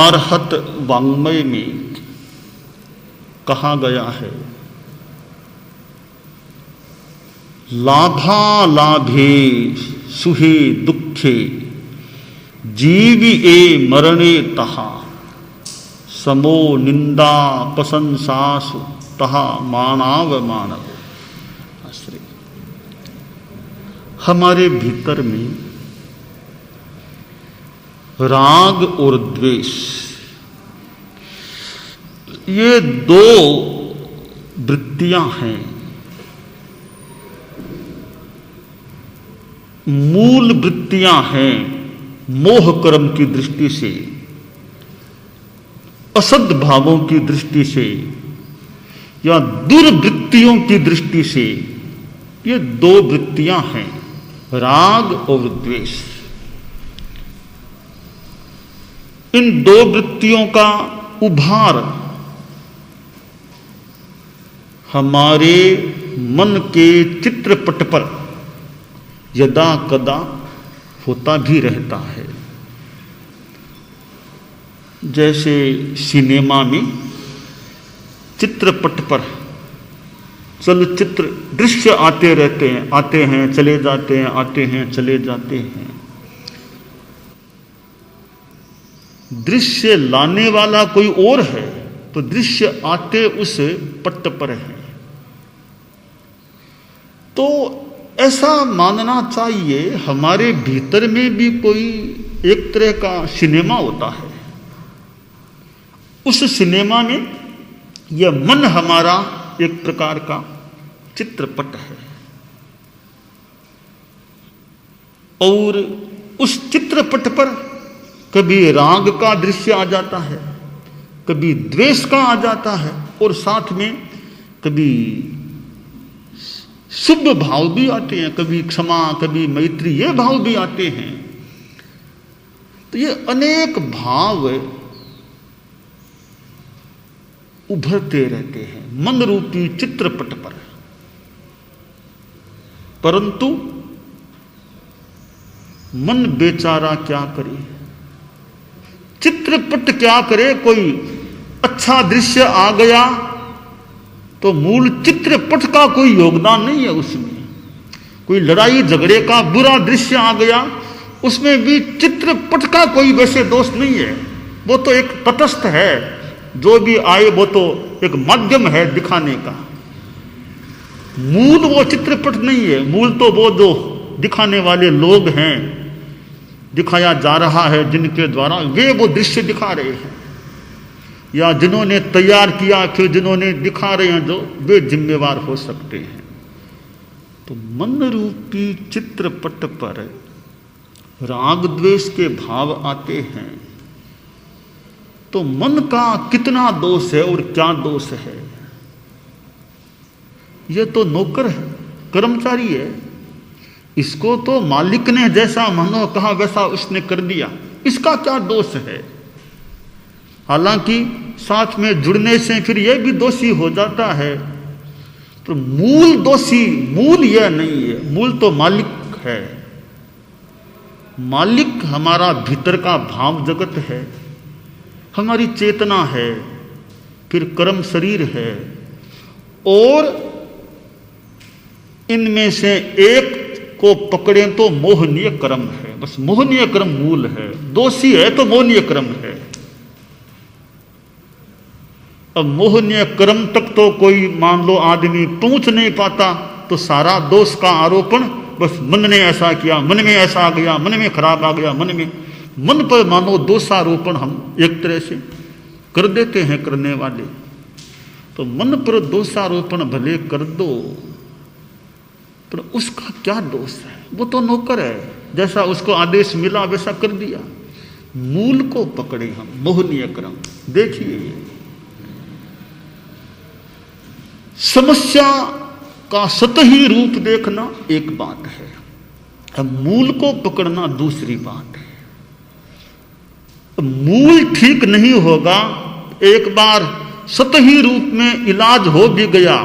अर्हत वाङ्मय में कहा गया है, लाभालाभे सुहे दुखे जीवी ए मरणे तहा समो निंदा प्रशंसासु तहा मानव मानव। आश्रय हमारे भीतर में राग और द्वेष, ये दो वृत्तियां हैं, मूल वृत्तियां हैं मोह कर्म की दृष्टि से, असद भावों की दृष्टि से या दुर्वृत्तियों की दृष्टि से। ये दो वृत्तियां हैं, राग और द्वेष। इन दो वृत्तियों का उभार हमारे मन के चित्रपट पर यदा कदा होता भी रहता है। जैसे सिनेमा में चित्रपट पर चलचित्र दृश्य आते रहते हैं, आते हैं चले जाते हैं, आते हैं चले जाते हैं। दृश्य लाने वाला कोई और है तो दृश्य आते उस पट्ट पर है। तो ऐसा मानना चाहिए हमारे भीतर में भी कोई एक तरह का सिनेमा होता है। उस सिनेमा में यह मन हमारा एक प्रकार का चित्रपट है और उस चित्रपट पर कभी राग का दृश्य आ जाता है, कभी द्वेष का आ जाता है और साथ में कभी शुभ भाव भी आते हैं, कभी क्षमा, कभी मैत्री, ये भाव भी आते हैं। तो ये अनेक भाव उभरते रहते हैं मन रूपी चित्रपट पर। परंतु मन बेचारा क्या करे, चित्रपट क्या करे। कोई अच्छा दृश्य आ गया तो मूल चित्रपट का कोई योगदान नहीं है उसमें। कोई लड़ाई झगड़े का बुरा दृश्य आ गया, उसमें भी चित्रपट का कोई वैसे दोष नहीं है। वो तो एक तटस्थ है, जो भी आए वो तो एक माध्यम है दिखाने का। मूल वो चित्रपट नहीं है, मूल तो वो जो दिखाने वाले लोग हैं, दिखाया जा रहा है जिनके द्वारा वे वो दृश्य दिखा रहे हैं, या जिन्होंने तैयार किया फिर जिन्होंने दिखा रहे हैं, जो वे जिम्मेवार हो सकते हैं। तो मन रूपी चित्रपट पर राग द्वेष के भाव आते हैं तो मन का कितना दोष है और क्या दोष है। यह तो नौकर है, कर्मचारी है, इसको तो मालिक ने जैसा मनो कहा वैसा उसने कर दिया, इसका क्या दोष है। हालांकि साथ में जुड़ने से फिर यह भी दोषी हो जाता है। तो मूल दोषी मूल यह नहीं है, मूल तो मालिक है। मालिक हमारा भीतर का भाव जगत है, हमारी चेतना है, फिर कर्म शरीर है, और इनमें से एक को पकड़े तो मोहनीय कर्म है। बस मोहनीय कर्म मूल है, दोषी है तो मोहनीय कर्म है। अब मोहनीय कर्म तक तो कोई मान लो आदमी पहुंच नहीं पाता तो सारा दोष का आरोपण बस मन ने ऐसा किया, मन में ऐसा आ गया, मन में खराब आ गया, मन पर मानो दोषारोपण हम एक तरह से कर देते हैं करने वाले। तो मन पर दोषारोपण भले कर दो, पर उसका क्या दोष है। वो तो नौकर है, जैसा उसको आदेश मिला वैसा कर दिया। मूल को पकड़े हम, मोहनीय कर्म। देखिए समस्या का सतही रूप देखना एक बात है, अब मूल को पकड़ना दूसरी बात है। मूल ठीक नहीं होगा, एक बार सतही रूप में इलाज हो भी गया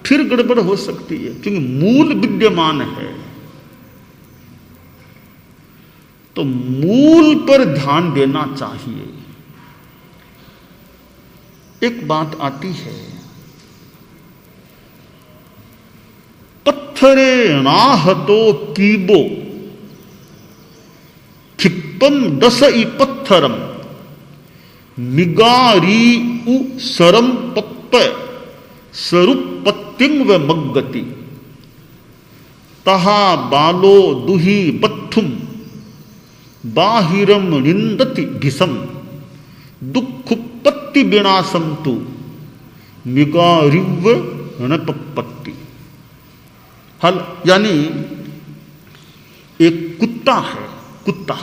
फिर गड़बड़ हो सकती है, क्योंकि मूल विद्यमान है। तो मूल पर ध्यान देना चाहिए। एक बात आती है, पत्थरे नाहतो कीबो खिप्पम दस ई पत्थरम मिगारी उ सरम पप्प स्वरूपत्तिंग व मग्गति तहा बालो दुही बत्थुम बाहिरम निंदति घिसम दुखुपत्ति विनाशम तु मिगारिव नपपत्ति। हल यानी एक कुत्ता है, कुत्ता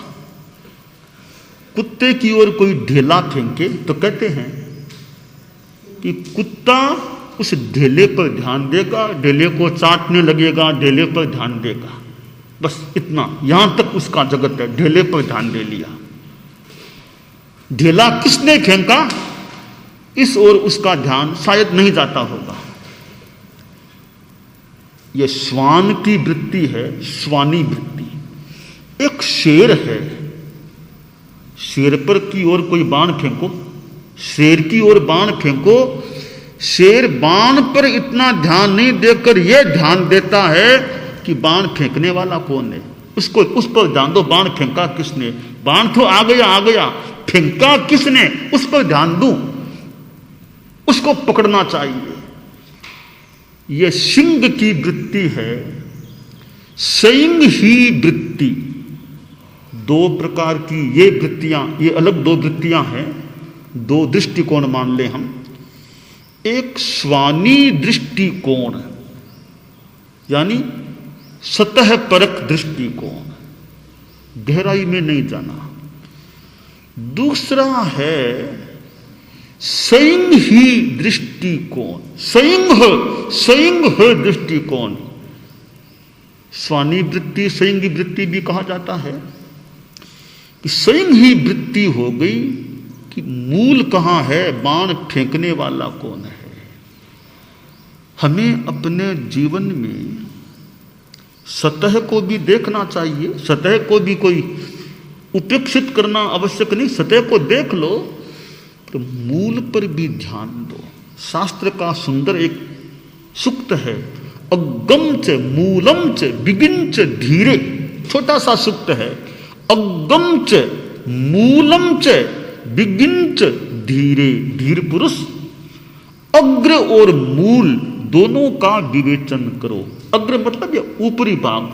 कुत्ते की ओर कोई ढेला फेंके तो कहते हैं कि कुत्ता उस ढेले पर ध्यान देगा, ढेले को चाटने लगेगा, ढेले पर ध्यान देगा, बस इतना, यहां तक उसका जगत है, ढेले पर ध्यान दे लिया। ढेला किसने फेंका इस ओर उसका ध्यान शायद नहीं जाता होगा। यह श्वान की वृत्ति है, श्वानी वृत्ति। एक शेर है, शेर पर की ओर कोई बाण फेंको, शेर की ओर बाण फेंको, शेर बाण पर इतना ध्यान नहीं देकर यह ध्यान देता है कि बाण फेंकने वाला कौन है, उसको उस पर ध्यान दो, बाण फेंका किसने, बाण तो आ गया, फेंका किसने उस पर ध्यान दूं, उसको पकड़ना चाहिए। यह सिंह की वृत्ति है, सिंह ही वृत्ति। दो प्रकार की ये वृत्तियां, ये अलग दो वृत्तियां हैं, दो दृष्टिकोण मान ले हम। एक स्वानी दृष्टिकोण यानी सतह परक दृष्टिकोण, गहराई में नहीं जाना। दूसरा है संयम ही दृष्टिकोण, संयम दृष्टिकोण। स्वानी वृत्ति संयमी वृत्ति भी कहा जाता है कि संयम ही वृत्ति हो गई कि मूल कहां है, बाण फेंकने वाला कौन है। हमें अपने जीवन में सतह को भी देखना चाहिए, सतह को भी कोई उपेक्षित करना आवश्यक नहीं, सतह को देख लो, तो मूल पर भी ध्यान दो। शास्त्र का सुंदर एक सूक्त है, अगम च मूलम च बिगिन च धीरे, छोटा सा सूक्त है, अगम च मूलम च बिगिन च धीरे। धीर पुरुष अग्र और मूल दोनों का विवेचन करो। अग्र मतलब ये ऊपरी भाग,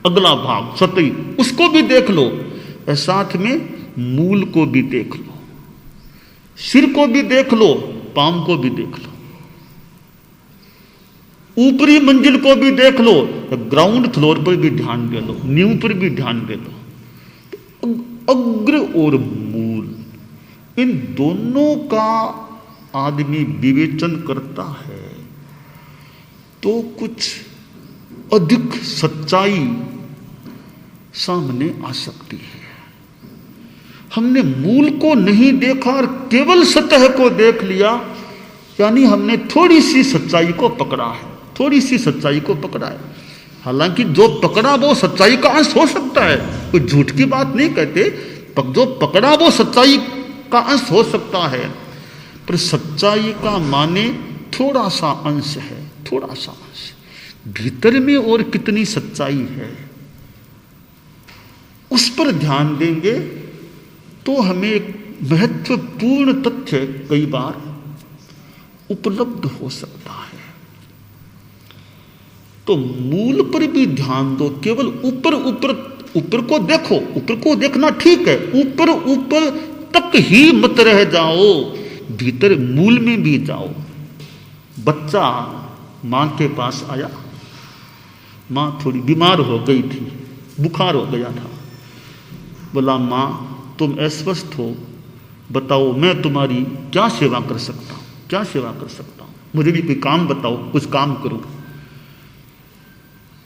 अगला भाग सतही, उसको भी देख लो, साथ में मूल को भी देख लो, सिर को भी देख लो, पांव को भी देख लो, ऊपरी मंजिल को भी देख लो, ग्राउंड फ्लोर पर भी ध्यान दे लो, नींव पर भी ध्यान दे लो। अग्र और मूल, इन दोनों का आदमी विवेचन करता है तो कुछ अधिक सच्चाई सामने आ सकती है। हमने मूल को नहीं देखा और केवल सतह को देख लिया, यानी हमने थोड़ी सी सच्चाई को पकड़ा है, थोड़ी सी सच्चाई को पकड़ा है। हालांकि जो पकड़ा वो सच्चाई का अंश हो सकता है, कोई झूठ की बात नहीं कहते, जो पकड़ा वो सच्चाई का अंश हो सकता है, पर सच्चाई का माने थोड़ा सा अंश है, थोड़ा सा अंश। भीतर में और कितनी सच्चाई है उस पर ध्यान देंगे तो हमें एक महत्वपूर्ण तथ्य कई बार उपलब्ध हो सकता है। तो मूल पर भी ध्यान दो, केवल ऊपर को देखो, ऊपर को देखना ठीक है, ऊपर तक ही मत रह जाओ, भीतर मूल में भी जाओ। बच्चा मां के पास आया, मां थोड़ी बीमार हो गई थी, बुखार हो गया था, बोला मां तुम अस्वस्थ हो, बताओ मैं तुम्हारी क्या सेवा कर सकता हूं, क्या सेवा कर सकता हूं, मुझे भी कोई काम बताओ, कुछ काम करूं।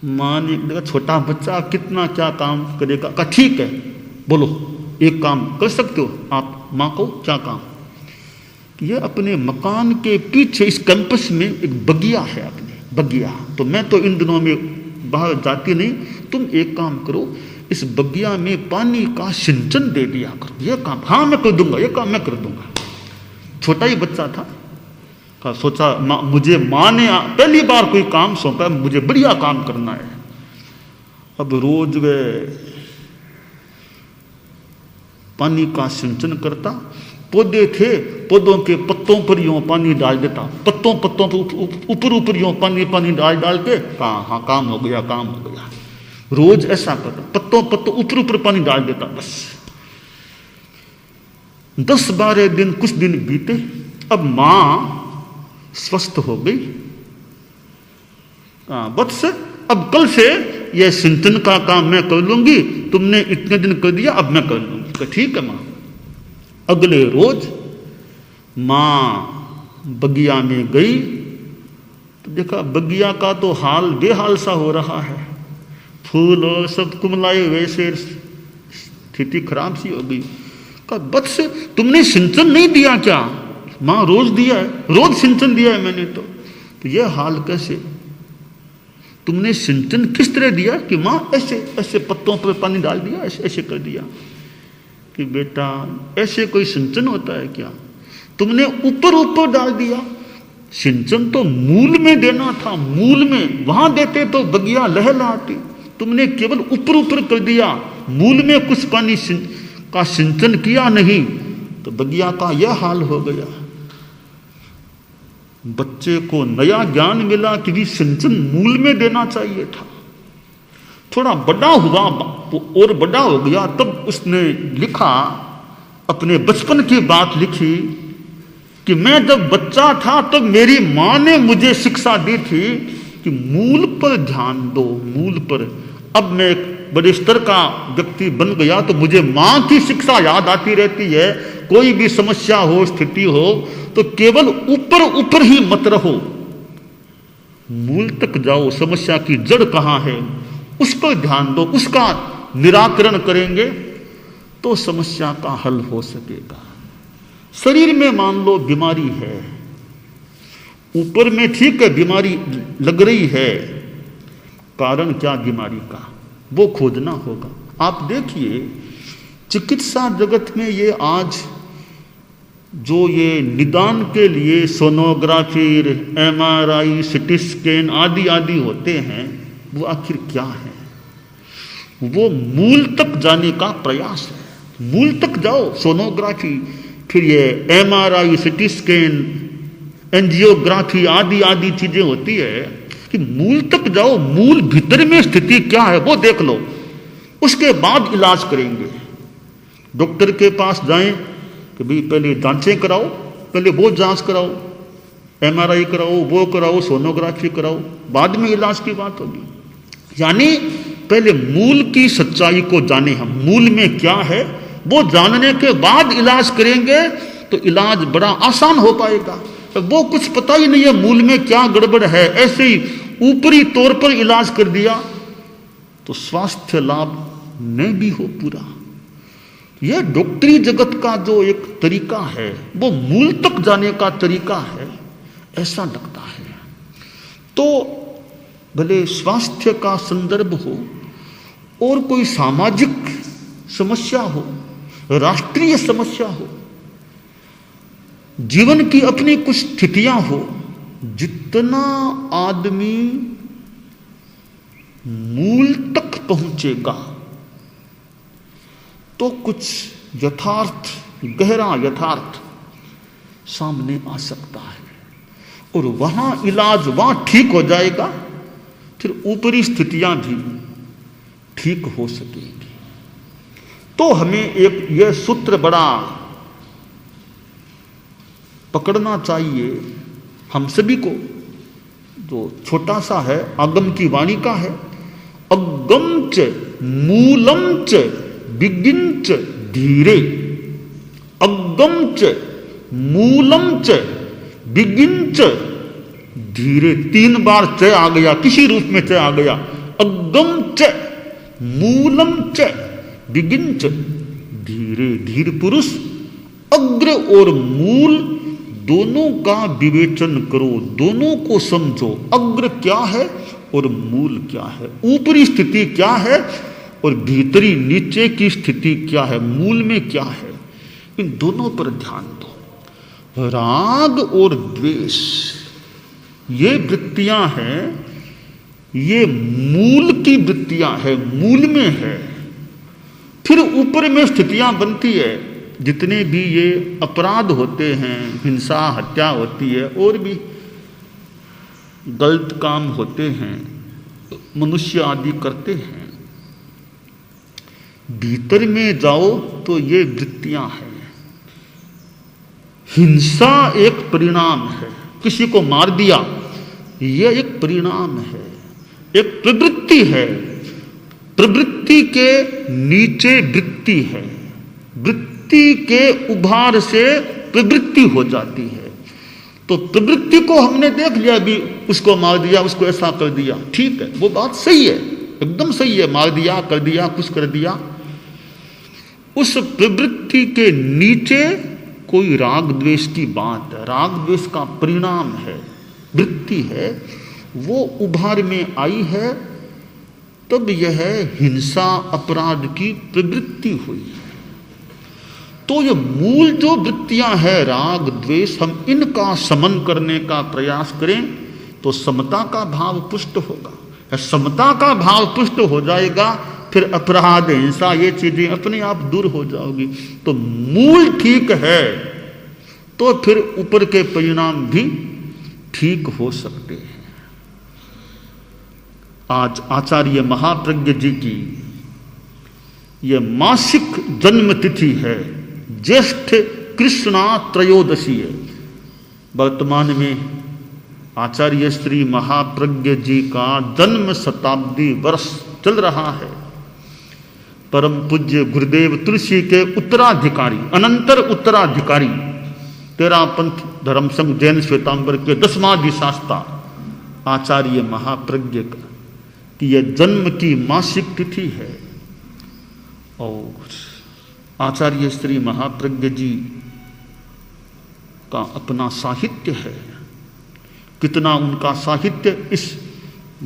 मां ने कहा छोटा बच्चा कितना क्या काम करेगा, कहा ठीक है बोलो एक काम कर सकते हो आप। मां को क्या काम, ये अपने मकान के पीछे इस कैंपस में एक बगिया है, अपने बगिया, तो मैं तो इन दिनों में बाहर जाती नहीं, तुम एक काम करो इस बगिया में पानी का सिंचन दे दिया करो, ये काम हाँ मैं कर दूंगा, ये काम मैं कर दूंगा। छोटा ही बच्चा था। सोचा मुझे माँ ने पहली बार कोई काम सौंपा, मुझे बढ़िया काम करना है। अब रोज वे पानी का सिंचन करता, पौधे थे, पौधों के पत्तों पर यूं पानी डाल देता, पत्तों पर ऊपर यूं पानी डाल के हाँ काम हो गया, काम हो गया। रोज ऐसा करता, पत्तों ऊपर पानी डाल देता। बस 10-12 दिन, कुछ दिन बीते। अब मां स्वस्थ हो गई। बस अब कल से यह सिंचन का काम मैं कर लूंगी, तुमने इतने दिन कर दिया, अब मैं कर लूंगी। तो ठीक है मां। अगले रोज मां बगिया में गई तो देखा बगिया का तो हाल बेहाल सा हो रहा है, फूल और सब कुमलाए, वैसे स्थिति खराब सी हो गई। कहा बस तुमने सिंचन नहीं दिया क्या? मां रोज दिया है, रोज सिंचन दिया है मैंने। तो यह हाल कैसे? तुमने सिंचन किस तरह दिया? कि मां ऐसे ऐसे पत्तों पर पानी डाल दिया, ऐसे ऐसे कर दिया। कि बेटा ऐसे कोई सिंचन होता है क्या? तुमने ऊपर डाल दिया। सिंचन तो मूल में देना था, मूल में, वहां देते तो बगिया लहलहाती। तुमने केवल ऊपर कर दिया, मूल में कुछ पानी का सिंचन किया नहीं, तो बगिया का यह हाल हो गया। बच्चे को नया ज्ञान मिला कि भी सिंचन मूल में देना चाहिए था। थोड़ा बड़ा हुआ और बड़ा हो गया, तब उसने लिखा, अपने बचपन की बात लिखी कि मैं जब बच्चा था तब मेरी मां ने मुझे शिक्षा दी थी कि मूल पर ध्यान दो, मूल पर। अब मैं एक बड़े स्तर का व्यक्ति बन गया तो मुझे मां की शिक्षा याद आती रहती है। कोई भी समस्या हो, स्थिति हो, तो केवल ऊपर ही मत रहो, मूल तक जाओ। समस्या की जड़ कहां है उस पर ध्यान दो, उसका निराकरण करेंगे तो समस्या का हल हो सकेगा। शरीर में मान लो बीमारी है, ऊपर में ठीक है बीमारी लग रही है, कारण क्या बीमारी का वो खोजना होगा। आप देखिए चिकित्सा जगत में ये आज जो ये निदान के लिए सोनोग्राफी, MRI, सिटी स्कैन आदि आदि होते हैं, वो आखिर क्या है? वो मूल तक जाने का प्रयास है। मूल तक जाओ, सोनोग्राफी, फिर ये MRI, सिटी स्कैन, एंजियोग्राफी आदि आदि चीजें होती है कि मूल तक जाओ, मूल भीतर में स्थिति क्या है वो देख लो, उसके बाद इलाज करेंगे। डॉक्टर के पास जाएं कि भाई पहले जांचें कराओ, पहले वो जांच कराओ, MRI कराओ, वो कराओ, सोनोग्राफी कराओ, बाद में इलाज की बात होगी। यानी पहले मूल की सच्चाई को जाने, हम मूल में क्या है वो जानने के बाद इलाज करेंगे तो इलाज बड़ा आसान हो पाएगा। तो वो कुछ पता ही नहीं है मूल में क्या गड़बड़ है, ऐसे ही ऊपरी तौर पर इलाज कर दिया तो स्वास्थ्य लाभ नहीं भी हो पूरा। यह डॉक्टरी जगत का जो एक तरीका है वो मूल तक जाने का तरीका है, ऐसा लगता है। तो भले स्वास्थ्य का संदर्भ हो और कोई सामाजिक समस्या हो, राष्ट्रीय समस्या हो, जीवन की अपनी कुछ स्थितियां हो, जितना आदमी मूल तक पहुंचेगा तो कुछ यथार्थ, गहरा यथार्थ सामने आ सकता है और वहां इलाज वहां ठीक हो जाएगा, फिर ऊपरी स्थितियां भी ठीक हो सकेगी। तो हमें एक यह सूत्र बड़ा पकड़ना चाहिए हम सभी को, जो छोटा सा है, आगम की वाणी का है। अगम च मूलम च विगिंच धीरे, अगम च मूलम च विगिंच धीरे। 3 बार च आ गया, किसी रूप में च आ गया। अगम च मूलम च विगिंच धीरे। धीर पुरुष अग्र और मूल दोनों का विवेचन करो, दोनों को समझो। अग्र क्या है और मूल क्या है, ऊपरी स्थिति क्या है और भीतरी नीचे की स्थिति क्या है, मूल में क्या है, इन दोनों पर ध्यान दो। राग और द्वेष ये वृत्तियां हैं, ये मूल की वृत्तियां है, मूल में है। फिर ऊपर में स्थितियां बनती है। जितने भी ये अपराध होते हैं, हिंसा हत्या होती है और भी गलत काम होते हैं, मनुष्य आदि करते हैं, भीतर में जाओ तो ये वृत्तियां हैं। हिंसा एक परिणाम है, किसी को मार दिया यह एक परिणाम है, एक प्रवृत्ति है। प्रवृत्ति के नीचे वृत्ति है, वृत्ति के उभार से प्रवृत्ति हो जाती है। तो प्रवृत्ति को हमने देख लिया, भी उसको मार दिया, उसको ऐसा कर दिया, ठीक है, वो बात सही है, एकदम सही है, मार दिया, कर दिया, कुछ कर दिया। उस प्रवृत्ति के नीचे कोई राग द्वेष की बात है, राग द्वेष का परिणाम है, वृत्ति है, वो उभार में आई है, तब यह हिंसा अपराध की प्रवृत्ति हुई है। तो ये मूल जो वृत्तियां हैं राग द्वेष, हम इनका समन करने का प्रयास करें तो समता का भाव पुष्ट होगा। समता का भाव पुष्ट हो जाएगा, फिर अपराध हिंसा ये चीजें अपने आप दूर हो जाओगी। तो मूल ठीक है तो फिर ऊपर के परिणाम भी ठीक हो सकते हैं। आज आचार्य महाप्रज्ञ जी की ये मासिक जन्म तिथि है, ज्येष्ठ कृष्णा त्रयोदशी है। वर्तमान में आचार्य श्री महाप्रज्ञ जी का जन्म शताब्दी वर्ष चल रहा है। परम पूज्य गुरुदेव तुलसी के उत्तराधिकारी, अनंतर उत्तराधिकारी, तेरापंथ धर्म संघ जैन श्वेतांबर के 10वां अधिशास्ता आचार्य महाप्रज्ञ की यह जन्म की मासिक तिथि है। और आचार्य श्री महाप्रज्ञ जी का अपना साहित्य है। कितना उनका साहित्य इस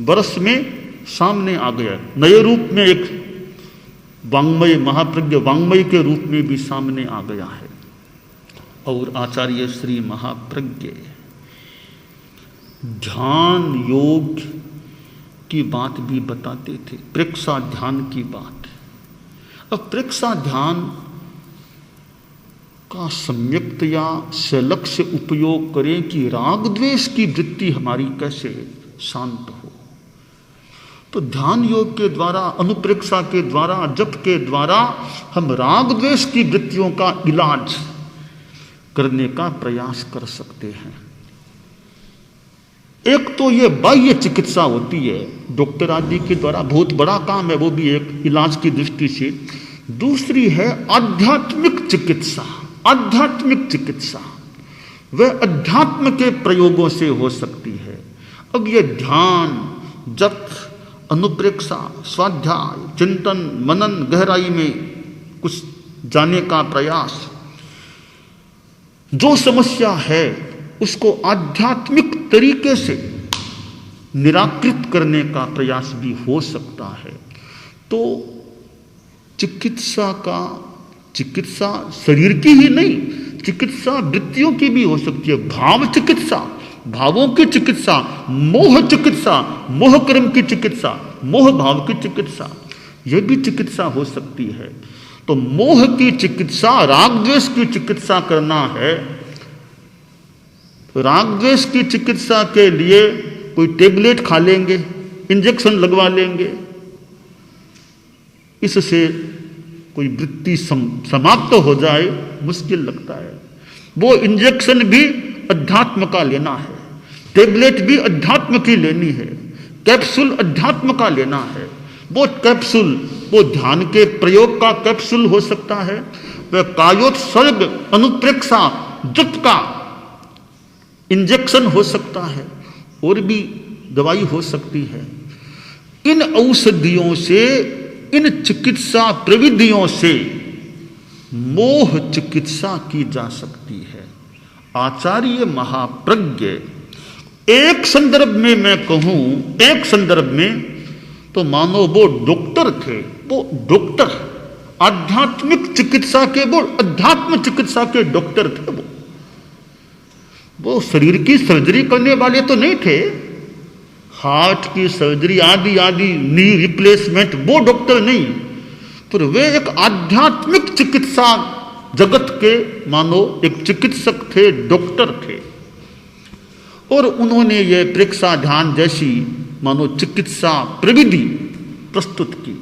वर्ष में सामने आ गया, नए रूप में एक वाङ्मय, महाप्रज्ञ वाङ्मय के रूप में भी सामने आ गया है। और आचार्य श्री महाप्रज्ञ ध्यान योग की बात भी बताते थे, प्रेक्षा ध्यान की बात। अब प्रेक्षा ध्यान का सम्यक्तया सलक्ष्य से उपयोग करें कि राग द्वेष की वृत्ति हमारी कैसे शांत हो। तो ध्यान योग के द्वारा, अनुप्रेक्षा के द्वारा, जप के द्वारा हम राग द्वेष की वृत्तियों का इलाज करने का प्रयास कर सकते हैं। एक तो ये बाह्य चिकित्सा होती है, डॉक्टर आदि के द्वारा, बहुत बड़ा काम है, वो भी एक इलाज की दृष्टि से। दूसरी है आध्यात्मिक चिकित्सा। आध्यात्मिक चिकित्सा वह अध्यात्म के प्रयोगों से हो सकती है। अब ये ध्यान, जप, अनुप्रेक्षा, स्वाध्याय, चिंतन, मनन, गहराई में कुछ जाने का प्रयास, जो समस्या है उसको आध्यात्मिक तरीके से निराकृत करने का प्रयास भी हो सकता है। तो चिकित्सा शरीर की ही नहीं, चिकित्सा वृत्तियों की भी हो सकती है। भाव चिकित्सा, भावों की चिकित्सा, मोह चिकित्सा, मोह कर्म की चिकित्सा, मोह भाव की चिकित्सा, यह भी चिकित्सा हो सकती है। तो मोह की चिकित्सा, राग द्वेष की चिकित्सा करना है। राग द्वेष की चिकित्सा के लिए कोई टेबलेट खा लेंगे, इंजेक्शन लगवा लेंगे, इससे कोई वृत्ति समाप्त हो जाए मुश्किल लगता है। वो इंजेक्शन भी अध्यात्म का लेना है, टेबलेट भी अध्यात्म की लेनी है, कैप्सूल अध्यात्म का लेना है। वो कैप्सूल, वो ध्यान के प्रयोग का कैप्सूल हो सकता है, वह कायोत्सर्ग, अनुप्रेक्षा, जप का इंजेक्शन हो सकता है, और भी दवाई हो सकती है। इन औषधियों से, इन चिकित्सा प्रविधियों से मोह चिकित्सा की जा सकती है। आचार्य महाप्रज्ञ एक संदर्भ में मैं कहूं, एक संदर्भ में तो मानो वो डॉक्टर थे, वो डॉक्टर, आध्यात्मिक चिकित्सा के, वो अध्यात्म चिकित्सा के डॉक्टर थे। वो वो शरीर की सर्जरी करने वाले तो नहीं थे, हार्ट की सर्जरी आदि आदि, नी रिप्लेसमेंट, वो डॉक्टर नहीं, पर वे एक आध्यात्मिक चिकित्सा जगत के मानो एक चिकित्सक थे, डॉक्टर थे। और उन्होंने ये प्रेक्षा ध्यान जैसी मानो चिकित्सा प्रविधि प्रस्तुत की।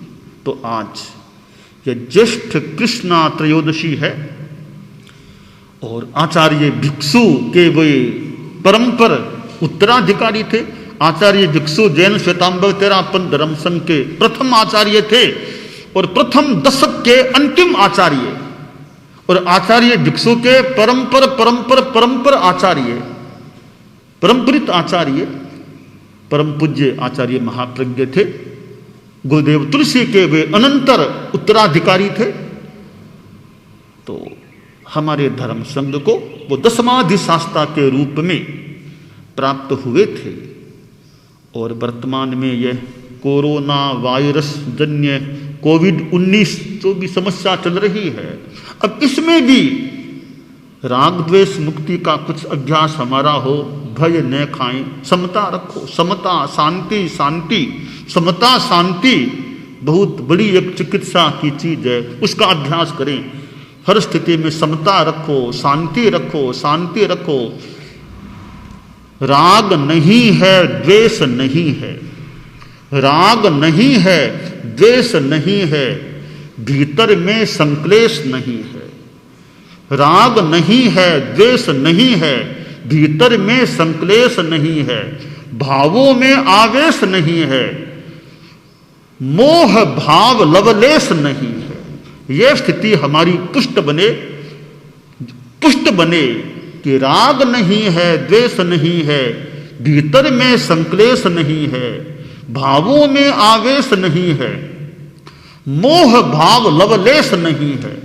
तो आज ये ज्येष्ठ कृष्णा त्रयोदशी है और आचार्य भिक्षु के वे परंपर उत्तराधिकारी थे। आचार्य भिक्षु जैन श्वेतांबर तेरापंथ धर्म संघ के प्रथम आचार्य थे और प्रथम दशक के अंतिम आचार्य, और आचार्य भिक्षु के परंपर आचार्य, परंपरित आचार्य परम पूज्य आचार्य महाप्रज्ञ थे। गुरुदेव तुलसी के वे अनंतर उत्तराधिकारी थे। तो हमारे धर्म संघ को वो दशमाधिशास्ता के रूप में प्राप्त हुए थे। और वर्तमान में यह कोरोना वायरस जन्य कोविड-19 जो भी समस्या चल रही है, अब इसमें भी राग द्वेष मुक्ति का कुछ अभ्यास हमारा हो। भय न खाएं, समता रखो, समता शांति, शांति समता शांति बहुत बड़ी एक चिकित्सा की चीज है, उसका अभ्यास करें। हर स्थिति में समता रखो, शांति रखो, शांति रखो। राग नहीं है, द्वेष नहीं है, राग नहीं है, द्वेष नहीं है, भीतर में संक्लेश नहीं है। राग नहीं है, द्वेष नहीं है, भीतर में संक्लेश नहीं है, भावों में आवेश नहीं है, मोह भाव लवलेश नहीं है। यह स्थिति हमारी पुष्ट बने कि राग नहीं है, द्वेष नहीं है, भीतर में संक्लेश नहीं है, भावों में आवेश नहीं है, मोह भाव लवलेश नहीं है।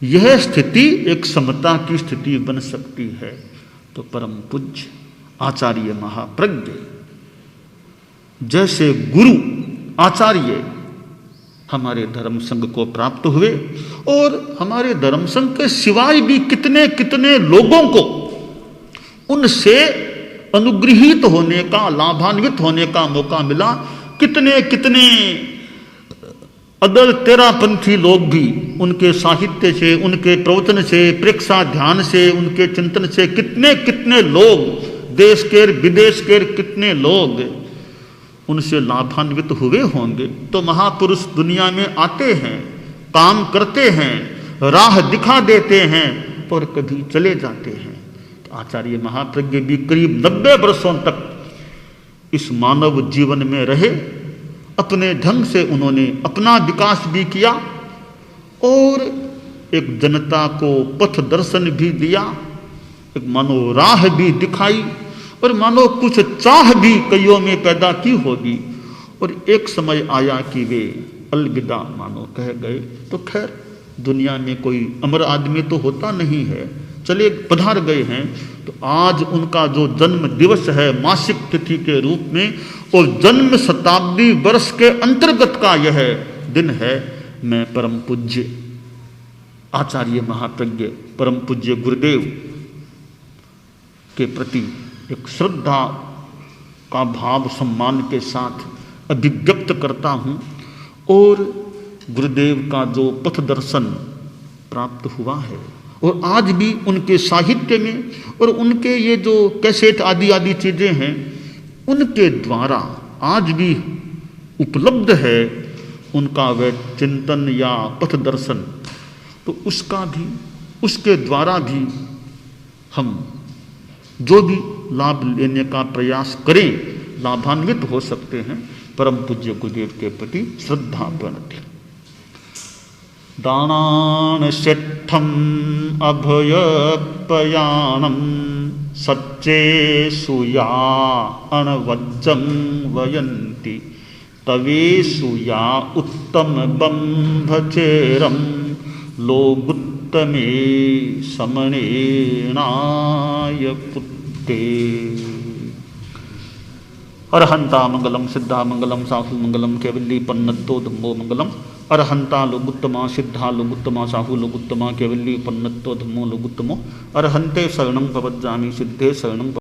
यह स्थिति एक समता की स्थिति बन सकती है। तो परम पूज्य आचार्य महाप्रज्ञ जैसे गुरु आचार्य हमारे धर्म संघ को प्राप्त हुए, और हमारे धर्म संघ के सिवाय भी कितने कितने लोगों को उनसे अनुग्रहित होने का, लाभान्वित होने का मौका मिला। कितने कितने अदर तेरापंथी लोग भी उनके साहित्य से, उनके प्रवचन से, प्रेक्षा ध्यान से, उनके चिंतन से कितने कितने लोग, देश के विदेश के कितने लोग उनसे लाभान्वित हुए होंगे। तो महापुरुष दुनिया में आते हैं, काम करते हैं, राह दिखा देते हैं और कभी चले जाते हैं। तो आचार्य महाप्रज्ञ भी करीब 90 वर्षों तक इस मानव जीवन में रहे। अपने ढंग से उन्होंने अपना विकास भी किया और एक जनता को पथ दर्शन भी दिया, एक मानो राह भी दिखाई, और मानो कुछ चाह भी कईयों में पैदा की होगी। और एक समय आया कि वे अलविदा मानो कह गए। तो खैर दुनिया में कोई अमर आदमी तो होता नहीं है, चले पधार गए हैं। तो आज उनका जो जन्म दिवस है मासिक तिथि के रूप में, और जन्म शताब्दी वर्ष के अंतर्गत का यह दिन है, मैं परम पूज्य आचार्य महाप्रज्ञ परम पूज्य गुरुदेव के प्रति एक श्रद्धा का भाव सम्मान के साथ अभिव्यक्त करता हूँ। और गुरुदेव का जो पथ दर्शन प्राप्त हुआ है, और आज भी उनके साहित्य में और उनके ये जो कैसेट आदि आदि चीज़ें हैं, उनके द्वारा आज भी उपलब्ध है उनका वह चिंतन या पथ दर्शन। तो उसका भी, उसके द्वारा भी हम जो भी लाभ लेने का प्रयास करें, लाभान्वित हो सकते हैं। परम पूज्य गुरुदेव के प्रति श्रद्धा प्रणति। दानान सेठम अभयपयानम सच्चे सुया अणवज्जं वयन्ति तवे सुया उत्तम बंभचेरम लोगुत्तमे समनेनाय पुत्ते। अरहंता मंगलम सिद्धा मंगलम साहु मंगलम केवली पन्नतो धम्मो मंगलम। अरहंता लोगुत्तमा सिद्धा लोगुत्तमा साहु लोगुत्तमा केवली पन्नतो धम्मो लोगुत्तमो। अरहंते शरणं प्रपज्जामि सिद्धे शरणं